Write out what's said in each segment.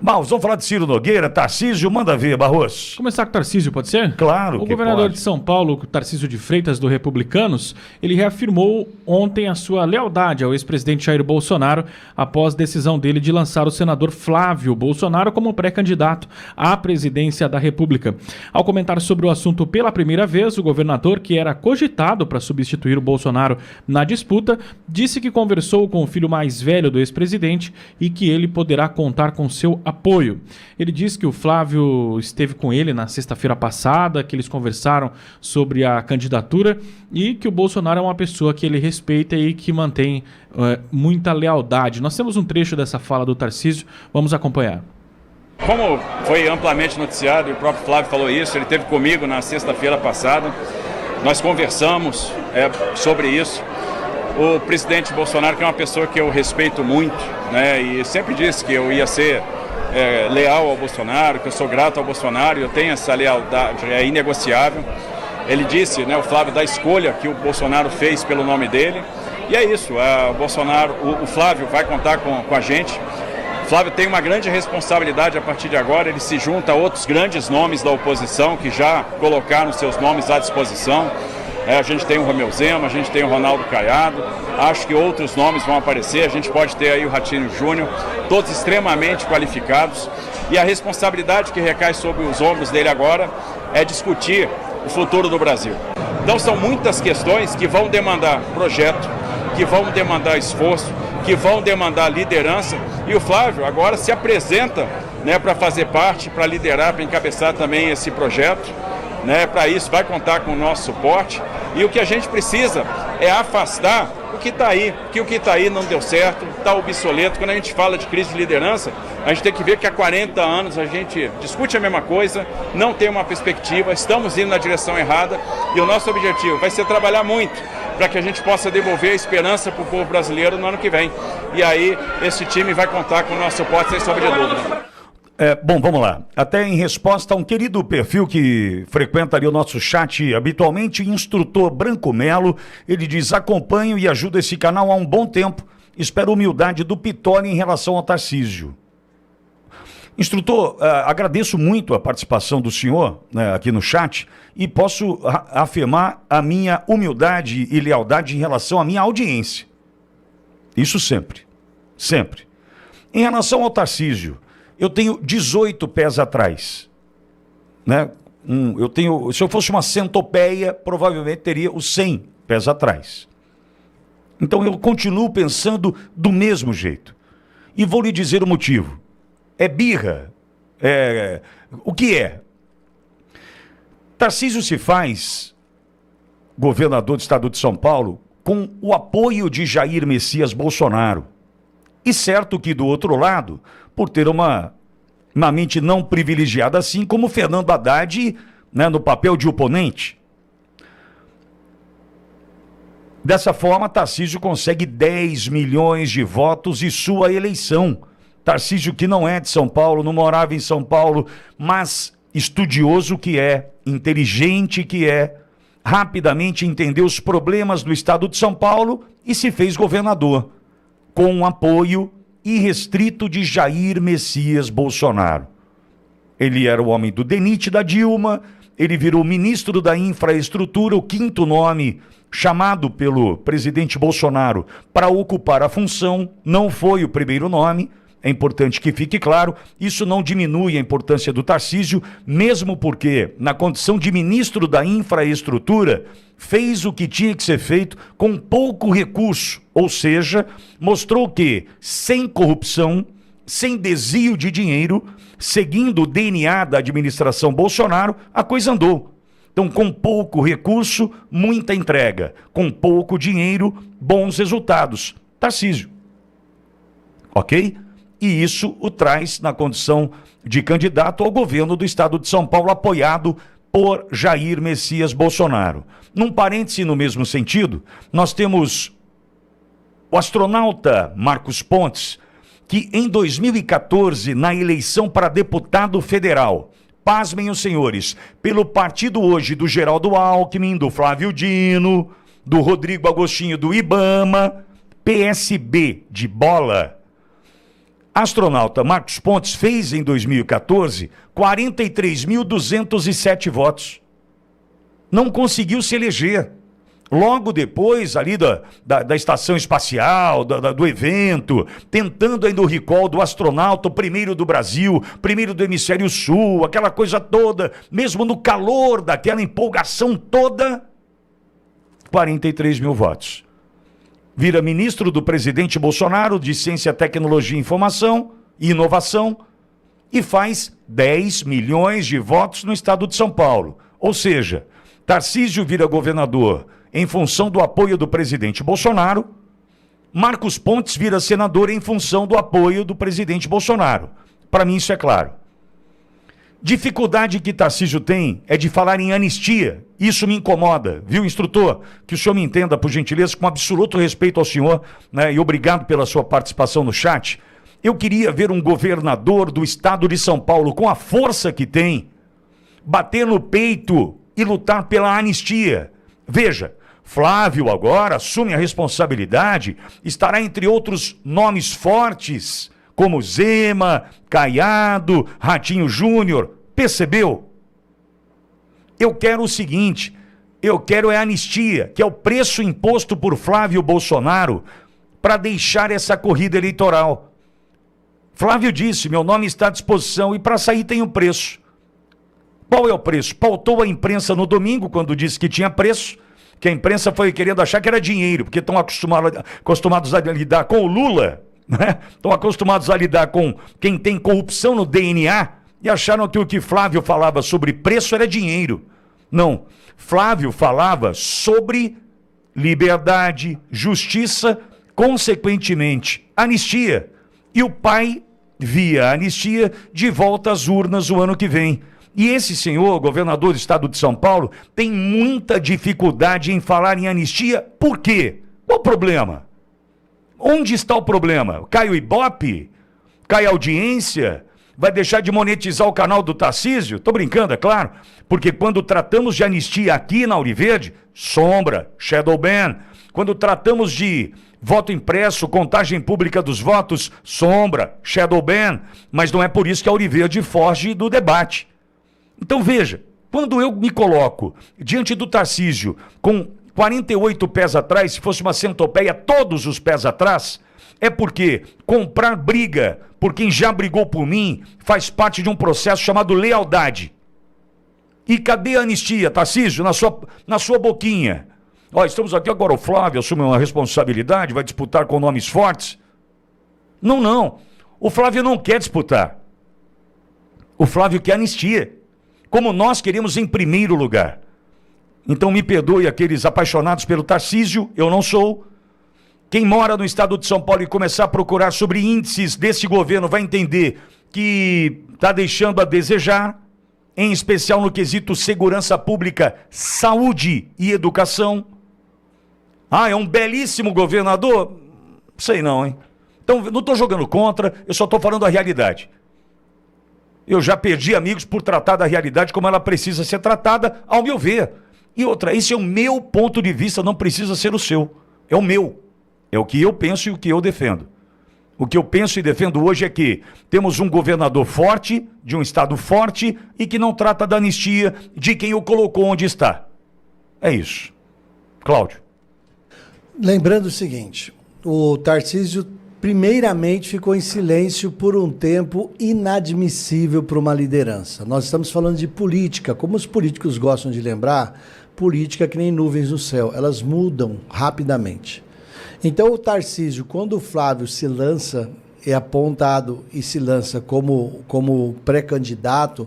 Bom, vamos falar de Ciro Nogueira. Tarcísio, manda ver, Barroso. Começar com o Tarcísio, pode ser? Claro que O governador pode. de São Paulo, Tarcísio de Freitas, do Republicanos, ele reafirmou ontem a sua lealdade ao ex-presidente Jair Bolsonaro após decisão dele de lançar o senador Flávio Bolsonaro como pré-candidato à presidência da República. Ao comentar sobre o assunto pela primeira vez, o governador, que era cogitado para substituir o Bolsonaro na disputa, disse que conversou com o filho mais velho do ex-presidente e que ele poderá contar com seu apoio. Ele diz que o Flávio esteve com ele na sexta-feira passada, que eles conversaram sobre a candidatura e que o Bolsonaro é uma pessoa que ele respeita e que mantém muita lealdade. Nós temos um trecho dessa fala do Tarcísio, vamos acompanhar. Como foi amplamente noticiado, e o próprio Flávio falou isso, ele esteve comigo na sexta-feira passada, nós conversamos sobre isso. O presidente Bolsonaro, que é uma pessoa que eu respeito muito, né, e sempre disse que eu ia ser leal ao Bolsonaro, que eu sou grato ao Bolsonaro, eu tenho essa lealdade, é inegociável. Ele disse, né, o Flávio, da escolha que o Bolsonaro fez pelo nome dele, e é isso, o Flávio vai contar com a gente. O Flávio tem uma grande responsabilidade a partir de agora, ele se junta a outros grandes nomes da oposição que já colocaram seus nomes à disposição. A gente tem o Romeu Zema, a gente tem o Ronaldo Caiado, acho que outros nomes vão aparecer, a gente pode ter aí o Ratinho Júnior, todos extremamente qualificados, e a responsabilidade que recai sobre os ombros dele agora é discutir o futuro do Brasil. Então são muitas questões que vão demandar projeto, que vão demandar esforço, que vão demandar liderança, e o Flávio agora se apresenta, né, para fazer parte, para liderar, para encabeçar também esse projeto. Né, para isso vai contar com o nosso suporte, e o que a gente precisa é afastar o que está aí, que o que está aí não deu certo, está obsoleto. Quando a gente fala de crise de liderança, a gente tem que ver que há 40 anos a gente discute a mesma coisa, não tem uma perspectiva, estamos indo na direção errada, e o nosso objetivo vai ser trabalhar muito para que a gente possa devolver a esperança para o povo brasileiro no ano que vem. E aí esse time vai contar com o nosso suporte, sem sombra de dúvida. Bom, vamos lá. Até em resposta a um querido perfil que frequenta ali o nosso chat habitualmente, Instrutor Branco Melo, ele diz: acompanho e ajudo esse canal há um bom tempo, espero humildade do Pitoli em relação ao Tarcísio. Instrutor, agradeço muito a participação do senhor, né, aqui no chat, e posso afirmar a minha humildade e lealdade em relação à minha audiência. Isso sempre. Sempre. Em relação ao Tarcísio, eu tenho 18 pés atrás, né? Se eu fosse uma centopeia, provavelmente teria os 100 pés atrás. Então eu continuo pensando do mesmo jeito. E vou lhe dizer o motivo. É birra. O que é? Tarcísio se faz governador do estado de São Paulo com o apoio de Jair Messias Bolsonaro. E certo que do outro lado, por ter uma mente não privilegiada assim como Fernando Haddad, né, no papel de oponente. Dessa forma, Tarcísio consegue 10 milhões de votos e sua eleição. Tarcísio, que não é de São Paulo, não morava em São Paulo, mas estudioso que é, inteligente que é, rapidamente entendeu os problemas do estado de São Paulo e se fez governador, com o apoio irrestrito de Jair Messias Bolsonaro. Ele era o homem do DENIT da Dilma, ele virou ministro da Infraestrutura, o quinto nome chamado pelo presidente Bolsonaro para ocupar a função, não foi o primeiro nome. É importante que fique claro, isso não diminui a importância do Tarcísio, mesmo porque, na condição de ministro da Infraestrutura, fez o que tinha que ser feito com pouco recurso, ou seja, mostrou que, sem corrupção, sem desvio de dinheiro, seguindo o DNA da administração Bolsonaro, a coisa andou. Então, com pouco recurso, muita entrega. Com pouco dinheiro, bons resultados. Tarcísio. Ok? E isso o traz na condição de candidato ao governo do estado de São Paulo, apoiado por Jair Messias Bolsonaro. Num parêntese no mesmo sentido, nós temos o astronauta Marcos Pontes, que em 2014, na eleição para deputado federal, pasmem os senhores, pelo partido hoje do Geraldo Alckmin, do Flávio Dino, do Rodrigo Agostinho do Ibama, PSB de bola, Astronauta Marcos Pontes fez em 2014 43.207 votos. Não conseguiu se eleger. Logo depois ali da estação espacial, do evento, tentando ainda o recall do astronauta, o primeiro do Brasil, primeiro do Hemisfério Sul, aquela coisa toda, mesmo no calor daquela empolgação toda, 43 mil votos. Vira ministro do presidente Bolsonaro de Ciência, Tecnologia, Informação e Inovação e faz 10 milhões de votos no estado de São Paulo. Ou seja, Tarcísio vira governador em função do apoio do presidente Bolsonaro, Marcos Pontes vira senador em função do apoio do presidente Bolsonaro. Para mim isso é claro. Dificuldade que Tarcísio tem é de falar em anistia. Isso me incomoda, viu, instrutor? Que o senhor me entenda, por gentileza, com absoluto respeito ao senhor, né, e obrigado pela sua participação no chat. Eu queria ver um governador do estado de São Paulo, com a força que tem, bater no peito e lutar pela anistia. Veja, Flávio agora assume a responsabilidade, estará entre outros nomes fortes, como Zema, Caiado, Ratinho Júnior. Percebeu? Eu quero o seguinte, eu quero a anistia, que é o preço imposto por Flávio Bolsonaro para deixar essa corrida eleitoral. Flávio disse, meu nome está à disposição e para sair tem um preço. Qual é o preço? Pautou a imprensa no domingo quando disse que tinha preço, que a imprensa foi querendo achar que era dinheiro, porque estão acostumados a lidar com o Lula, né? Estão acostumados a lidar com quem tem corrupção no DNA e acharam que o que Flávio falava sobre preço era dinheiro. Não, Flávio falava sobre liberdade, justiça, consequentemente, anistia. E o pai via a anistia de volta às urnas o ano que vem. E esse senhor, governador do estado de São Paulo, tem muita dificuldade em falar em anistia. Por quê? Qual o problema? Onde está o problema? Cai o Ibope? Cai a audiência? Vai deixar de monetizar o canal do Tarcísio? Tô brincando, é claro. Porque quando tratamos de anistia aqui na Auriverde, sombra, shadow ban. Quando tratamos de voto impresso, contagem pública dos votos, sombra, shadow ban. Mas não é por isso que a Auriverde foge do debate. Então veja, quando eu me coloco diante do Tarcísio com 48 pés atrás, se fosse uma centopeia, todos os pés atrás, é porque comprar briga por quem já brigou por mim faz parte de um processo chamado lealdade. E cadê a anistia, Tarcísio, na sua boquinha? Ó, estamos aqui agora, o Flávio assume uma responsabilidade, vai disputar com nomes fortes. Não. O Flávio não quer disputar. O Flávio quer anistia. Como nós queremos em primeiro lugar. Então me perdoe aqueles apaixonados pelo Tarcísio, eu não sou. Quem mora no estado de São Paulo e começar a procurar sobre índices desse governo vai entender que está deixando a desejar, em especial no quesito segurança pública, saúde e educação. Ah, é um belíssimo governador? Sei não, hein? Então, não estou jogando contra, eu só estou falando a realidade. Eu já perdi amigos por tratar da realidade como ela precisa ser tratada, ao meu ver. E outra, esse é o meu ponto de vista, não precisa ser o seu. É o meu. É o que eu penso e o que eu defendo. O que eu penso e defendo hoje é que temos um governador forte, de um estado forte, e que não trata da anistia de quem o colocou onde está. É isso. Cláudio. Lembrando o seguinte, o Tarcísio primeiramente ficou em silêncio por um tempo inadmissível para uma liderança. Nós estamos falando de política, como os políticos gostam de lembrar, política é que nem nuvens no céu, elas mudam rapidamente. Então o Tarcísio, quando o Flávio se lança, é apontado e se lança como pré-candidato,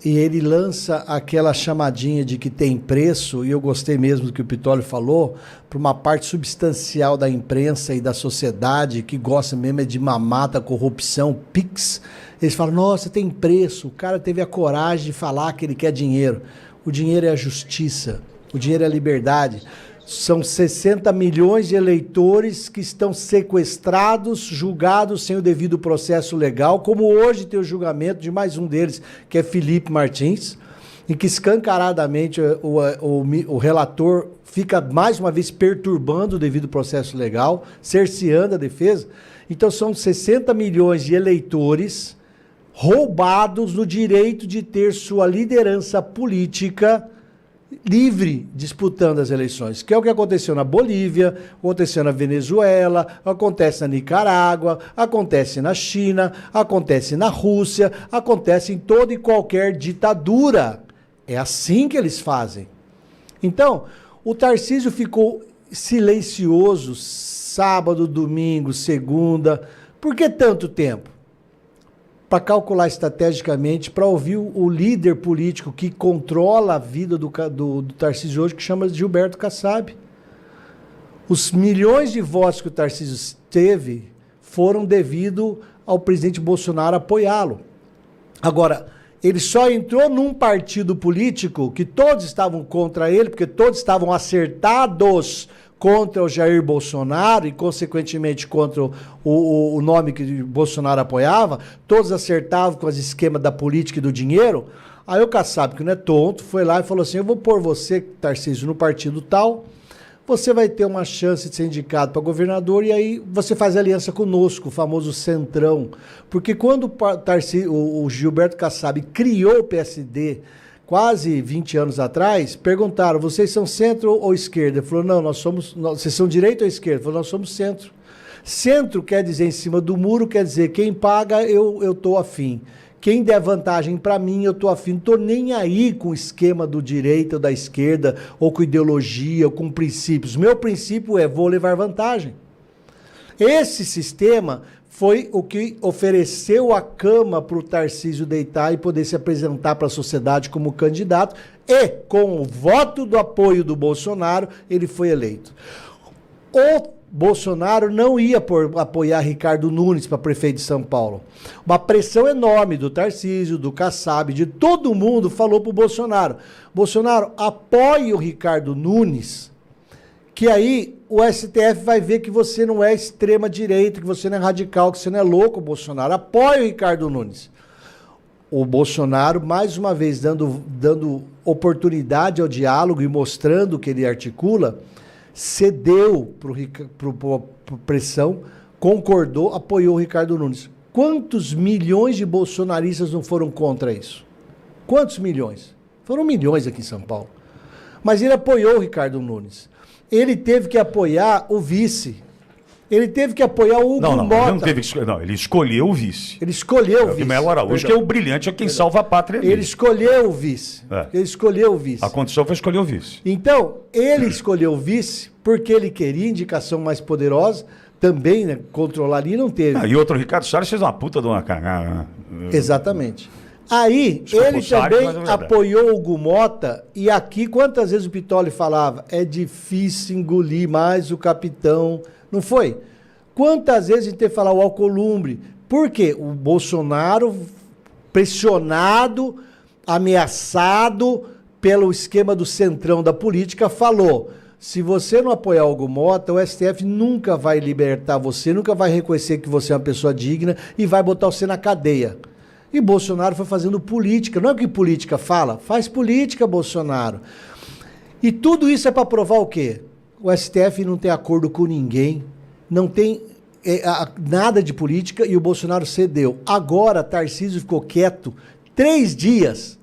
e ele lança aquela chamadinha de que tem preço, e eu gostei mesmo do que o Pitoli falou, para uma parte substancial da imprensa e da sociedade, que gosta mesmo é de mamata, corrupção, PIX, eles falam, nossa, tem preço, o cara teve a coragem de falar que ele quer dinheiro. O dinheiro é a justiça, o dinheiro é a liberdade. São 60 milhões de eleitores que estão sequestrados, julgados sem o devido processo legal, como hoje tem o julgamento de mais um deles, que é Felipe Martins, em que escancaradamente o relator fica mais uma vez perturbando o devido processo legal, cerceando a defesa. Então são 60 milhões de eleitores roubados no direito de ter sua liderança política livre disputando as eleições, que é o que aconteceu na Bolívia, aconteceu na Venezuela, acontece na Nicarágua, acontece na China, acontece na Rússia, acontece em toda e qualquer ditadura. É assim que eles fazem. Então, o Tarcísio ficou silencioso sábado, domingo, segunda. Por que tanto tempo? Para calcular estrategicamente, para ouvir o líder político que controla a vida do Tarcísio hoje, que chama Gilberto Kassab. Os milhões de votos que o Tarcísio teve foram devido ao presidente Bolsonaro apoiá-lo. Agora, ele só entrou num partido político que todos estavam contra ele, porque todos estavam acertados contra o Jair Bolsonaro e, consequentemente, contra o nome que Bolsonaro apoiava, todos acertavam com os esquemas da política e do dinheiro. Aí o Kassab, que não é tonto, foi lá e falou assim, eu vou pôr você, Tarcísio, no partido tal, você vai ter uma chance de ser indicado para governador e aí você faz aliança conosco, o famoso Centrão. Porque quando o Gilberto Kassab criou o PSD, quase 20 anos atrás, perguntaram, vocês são centro ou esquerda? Ele falou, não, vocês são direita ou esquerda? Ele falou, nós somos centro. Centro quer dizer em cima do muro, quer dizer, quem paga, eu tô afim. Quem der vantagem para mim, eu tô afim. Não tô nem aí com o esquema do direita ou da esquerda, ou com ideologia, ou com princípios. Meu princípio é, vou levar vantagem. Esse sistema foi o que ofereceu a cama para o Tarcísio deitar e poder se apresentar para a sociedade como candidato. E, com o voto do apoio do Bolsonaro, ele foi eleito. O Bolsonaro não ia apoiar Ricardo Nunes para prefeito de São Paulo. Uma pressão enorme do Tarcísio, do Kassab, de todo mundo falou para o Bolsonaro. Bolsonaro, apoie o Ricardo Nunes, que aí o STF vai ver que você não é extrema-direita, que você não é radical, que você não é louco, Bolsonaro. Apoie o Ricardo Nunes. O Bolsonaro, mais uma vez, dando oportunidade ao diálogo e mostrando que ele articula, cedeu para pressão, concordou, apoiou o Ricardo Nunes. Quantos milhões de bolsonaristas não foram contra isso? Quantos milhões? Foram milhões aqui em São Paulo. Mas ele apoiou o Ricardo Nunes. Ele teve que apoiar o vice. Ele teve que apoiar o Hugo Mota. Ele não teve que escolher, não. Ele escolheu o vice. Ele escolheu o vice. O Melo Araújo, que é o brilhante, é quem salva a pátria. Ele escolheu o vice. Ele escolheu o vice. A condição foi escolher o vice. Então, ele escolheu o vice porque ele queria indicação mais poderosa, também, né, controlar ali, não teve. E outro, Ricardo Salles fez uma puta de uma cagada. Exatamente. Aí, ele também apoiou o Hugo Mota, e aqui, quantas vezes o Pitoli falava, é difícil engolir mais o capitão, não foi? Quantas vezes a gente teve que falar o Alcolumbre? Por quê? O Bolsonaro, pressionado, ameaçado pelo esquema do centrão da política, falou, se você não apoiar o Hugo Mota, o STF nunca vai libertar você, nunca vai reconhecer que você é uma pessoa digna e vai botar você na cadeia. E Bolsonaro foi fazendo política. Não é o que política fala? Faz política, Bolsonaro. E tudo isso é para provar o quê? O STF não tem acordo com ninguém, não tem nada de política e o Bolsonaro cedeu. Agora, Tarcísio ficou quieto 3 dias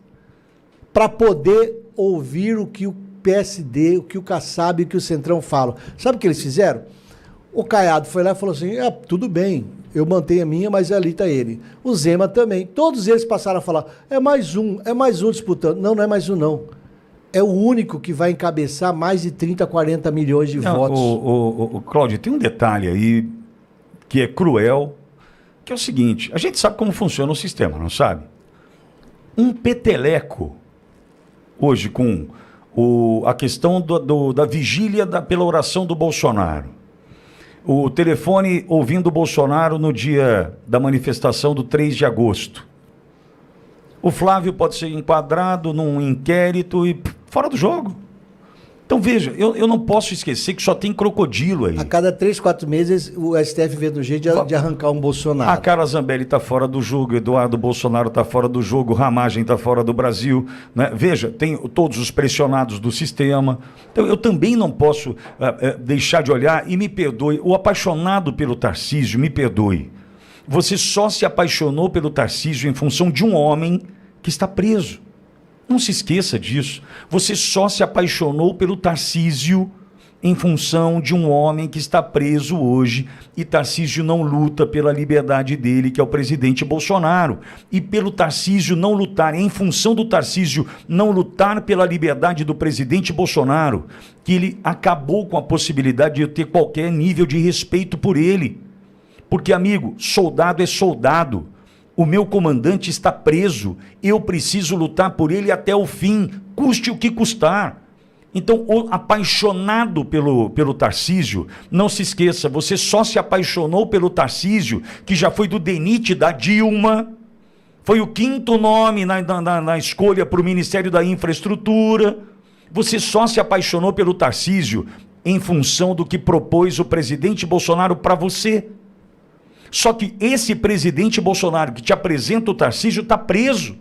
para poder ouvir o que o PSD, o que o Kassab e o que o Centrão falam. Sabe o que eles fizeram? O Caiado foi lá e falou assim, tudo bem, eu mantenho a minha, mas ali está ele. O Zema também. Todos eles passaram a falar, é mais um disputando. Não, não é mais um, não. É o único que vai encabeçar mais de 30, 40 milhões de votos. Cláudio, tem um detalhe aí que é cruel, que é o seguinte, a gente sabe como funciona o sistema, não sabe? Um peteleco, hoje com a questão da vigília pela oração do Bolsonaro, o telefone ouvindo o Bolsonaro no dia da manifestação do 3 de agosto. O Flávio pode ser enquadrado num inquérito e fora do jogo. Então, veja, eu não posso esquecer que só tem crocodilo aí. A cada 3, 4 meses, o STF vê do jeito de arrancar um Bolsonaro. A Carla Zambelli está fora do jogo, Eduardo Bolsonaro está fora do jogo, Ramagem está fora do Brasil. Né? Veja, tem todos os pressionados do sistema. Então, eu também não posso deixar de olhar, e me perdoe, o apaixonado pelo Tarcísio, me perdoe. Você só se apaixonou pelo Tarcísio em função de um homem que está preso. Não se esqueça disso. Você só se apaixonou pelo Tarcísio em função de um homem que está preso hoje, e Tarcísio não luta pela liberdade dele, que é o presidente Bolsonaro. E pelo Tarcísio não lutar, em função do Tarcísio não lutar pela liberdade do presidente Bolsonaro, que ele acabou com a possibilidade de eu ter qualquer nível de respeito por ele. Porque, amigo, soldado é soldado. O meu comandante está preso, eu preciso lutar por ele até o fim, custe o que custar. Então, o apaixonado pelo Tarcísio, não se esqueça, você só se apaixonou pelo Tarcísio, que já foi do DENIT da Dilma, foi o 5º nome na escolha para o Ministério da Infraestrutura. Você só se apaixonou pelo Tarcísio em função do que propôs o presidente Bolsonaro para você. Só que esse presidente Bolsonaro que te apresenta o Tarcísio está preso.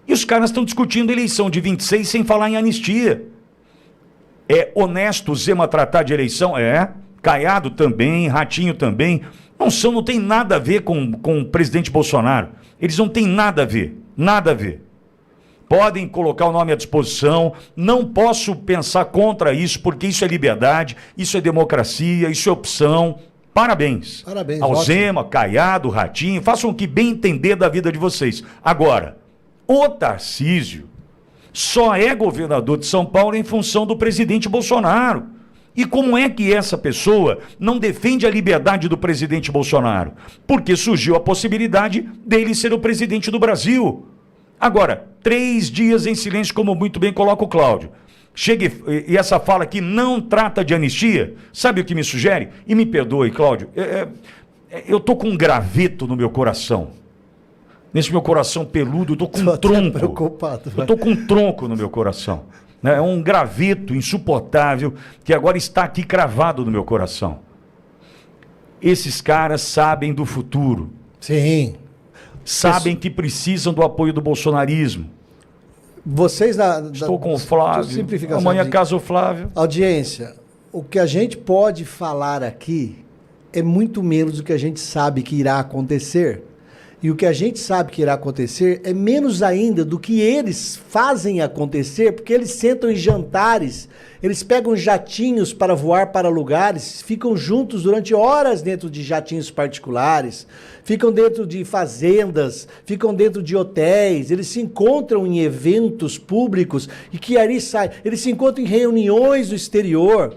E os caras estão discutindo a eleição de 26 sem falar em anistia. É honesto o Zema tratar de eleição? É. Caiado também, Ratinho também. Não tem nada a ver com o presidente Bolsonaro. Eles não têm nada a ver. Nada a ver. Podem colocar o nome à disposição. Não posso pensar contra isso, porque isso é liberdade, isso é democracia, isso é opção. Parabéns. Parabéns. Ao ótimo. Zema, Caiado, Ratinho, façam o que bem entender da vida de vocês. Agora, o Tarcísio só é governador de São Paulo em função do presidente Bolsonaro. E como é que essa pessoa não defende a liberdade do presidente Bolsonaro? Porque surgiu a possibilidade dele ser o presidente do Brasil. Agora, 3 dias em silêncio, como muito bem coloca o Cláudio. Chega e essa fala que não trata de anistia, sabe o que me sugere? E me perdoe, Cláudio, eu tô com um graveto no meu coração. Nesse meu coração peludo, eu tô com um tronco. Preocupado, eu tô com um tronco no meu coração. É um graveto insuportável que agora está aqui cravado no meu coração. Esses caras sabem do futuro. Sim. Sabem que precisam do apoio do bolsonarismo. Vocês Estou com o Flávio. Amanhã casa o Flávio. Audiência, o que a gente pode falar aqui é muito menos do que a gente sabe que irá acontecer. E o que a gente sabe que irá acontecer é menos ainda do que eles fazem acontecer, porque eles sentam em jantares, eles pegam jatinhos para voar para lugares, ficam juntos durante horas dentro de jatinhos particulares, ficam dentro de fazendas, ficam dentro de hotéis, eles se encontram em eventos públicos e que ali sai, eles se encontram em reuniões do exterior.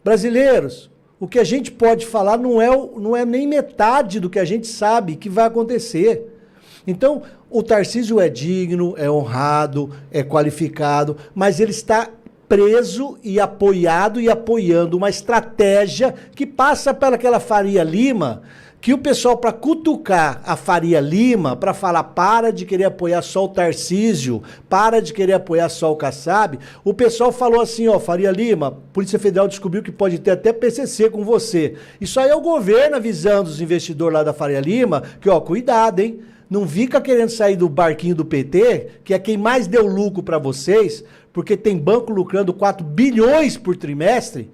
Brasileiros, o que a gente pode falar não é nem metade do que a gente sabe que vai acontecer. Então, o Tarcísio é digno, é honrado, é qualificado, mas ele está preso e apoiado e apoiando uma estratégia que passa pelaquela Faria Lima, que o pessoal, para cutucar a Faria Lima, para falar para de querer apoiar só o Tarcísio, para de querer apoiar só o Kassab, o pessoal falou assim, ó, Faria Lima, Polícia Federal descobriu que pode ter até PCC com você. Isso aí é o governo avisando os investidores lá da Faria Lima, que ó, cuidado, hein? Não fica querendo sair do barquinho do PT, que é quem mais deu lucro para vocês, porque tem banco lucrando 4 bilhões por trimestre.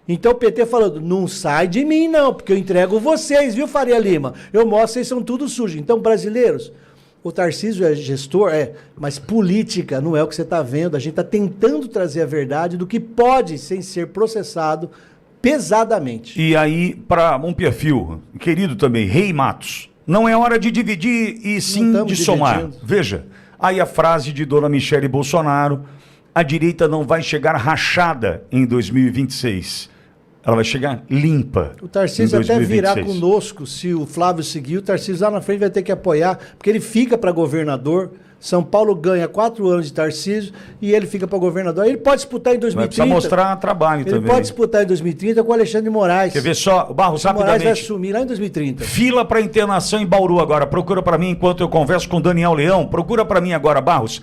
Então o PT falando, não sai de mim não, porque eu entrego vocês, viu, Faria Lima? Eu mostro, vocês são tudo sujos. Então, brasileiros, o Tarcísio é gestor, mas política não é o que você está vendo. A gente está tentando trazer a verdade do que pode, sem ser processado pesadamente. E aí, para um perfil querido também, Rei Matos, não é hora de dividir e sim de somar. Dividindo. Veja, aí a frase de dona Michele Bolsonaro, a direita não vai chegar rachada em 2026. Ela vai chegar limpa. O Tarcísio até virá conosco, se o Flávio seguir, o Tarcísio lá na frente vai ter que apoiar, porque ele fica para governador. São Paulo ganha 4 anos de Tarcísio e ele fica para governador. Ele pode disputar em 2030. Vai precisar mostrar trabalho também. Ele pode disputar em 2030 com o Alexandre de Moraes. Quer ver só, Barros, rapidamente. Moraes vai assumir lá em 2030. Fila para internação em Bauru agora. Procura para mim enquanto eu converso com Daniel Leão. Procura para mim agora, Barros.